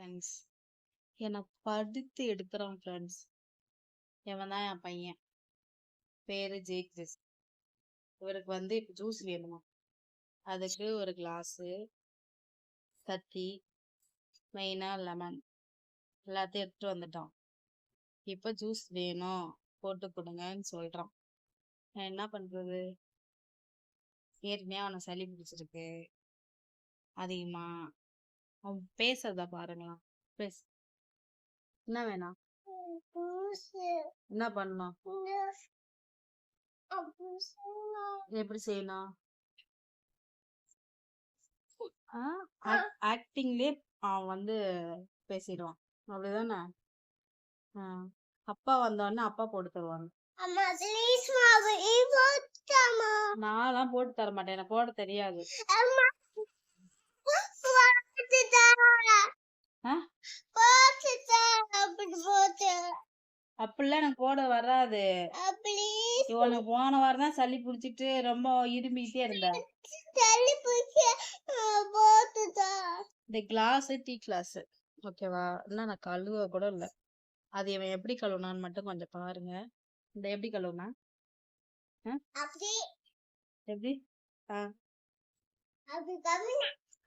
Friends. என்னை படுத்து எடுக்கிறான் ஃப்ரெண்ட்ஸ். இவன் தான் என் பையன். பேரு ஜெய்கிறிஸ். இவருக்கு வந்து இப்போ ஜூஸ் வேணுமா? அதுக்கு ஒரு கிளாஸு, கத்தி, மெயினாக லெமன் எல்லாத்தையும் எடுத்துட்டு வந்துட்டான். இப்போ ஜூஸ் வேணும் போட்டு கொடுங்கன்னு சொல்கிறான். நான் என்ன பண்ணுறது? ஏற்கனவே அவனை சளி பிடிச்சிருக்கு அதிகமா. அவன் பேசுறத பாருங்களா. பேசு. என்ன வேணாம்? என்ன பண்ணணும்? எப்படி செய்யணும்? ஆக்டிங்லயே அவன் வந்து பேசிடுவான். அப்படிதானே? அப்பா வந்தோடனே அப்பா போட்டு தருவாங்க. நான்லாம் போட்டு தர மாட்டேன், எனக்கு போட தெரியாது. அப்படிலாம் எனக்கு போட வராது. உனக்கு போன வாரம் தான் சளி பிடிச்சிட்டு ரொம்ப இருமிக்கிட்டே இருந்த. இந்த கிளாஸ் டீ கிளாஸ் ஓகேவா? இன்னும் நான் கழுவ கூட இல்லை. அது இவன் எப்படி கழுவுனான்னு மட்டும் கொஞ்சம் பாருங்க. இந்த எப்படி கழுவுனா? எப்படி?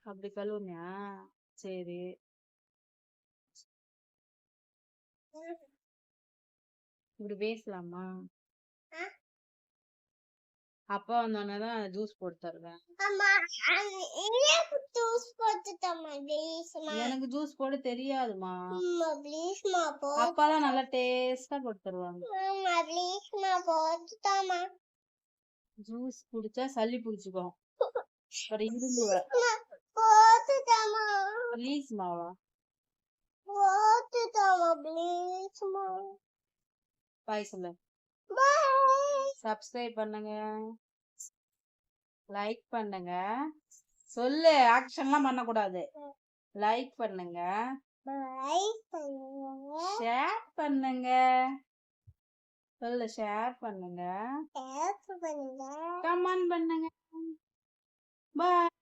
அப்படி கழுவுனியா? சரி. இப்படி பேசலாமா? அப்பா வந்தோடனேதான் ஜூஸ் போட்டு தருவேன். எனக்கு ஜூஸ் போட தெரியாதுமா. அப்பாலாம் நல்லா டேஸ்டா போட்டு தருவாங்க. ஜூஸ் குடிச்சா சளி பிடிச்சுக்கும். ப்ளீஸ் மாவா. பாய் சொல்லு. சப்ஸ்கிரைப் பண்ணுங்க, லைக் பண்ணுங்க. சொல்லு, ஆக்ஷன்லாம் பண்ணக்கூடாது. லைக் பண்ணுங்க, ஷேர் பண்ணுங்க. சொல்லு, ஷேர் பண்ணுங்க, கமெண்ட் பண்ணுங்க. பாய்.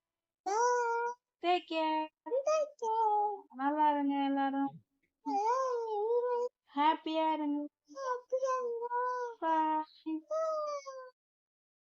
Take care. நல்லா இருங்க எல்லாரும். ஹாப்பியா இருங்க. பாய்.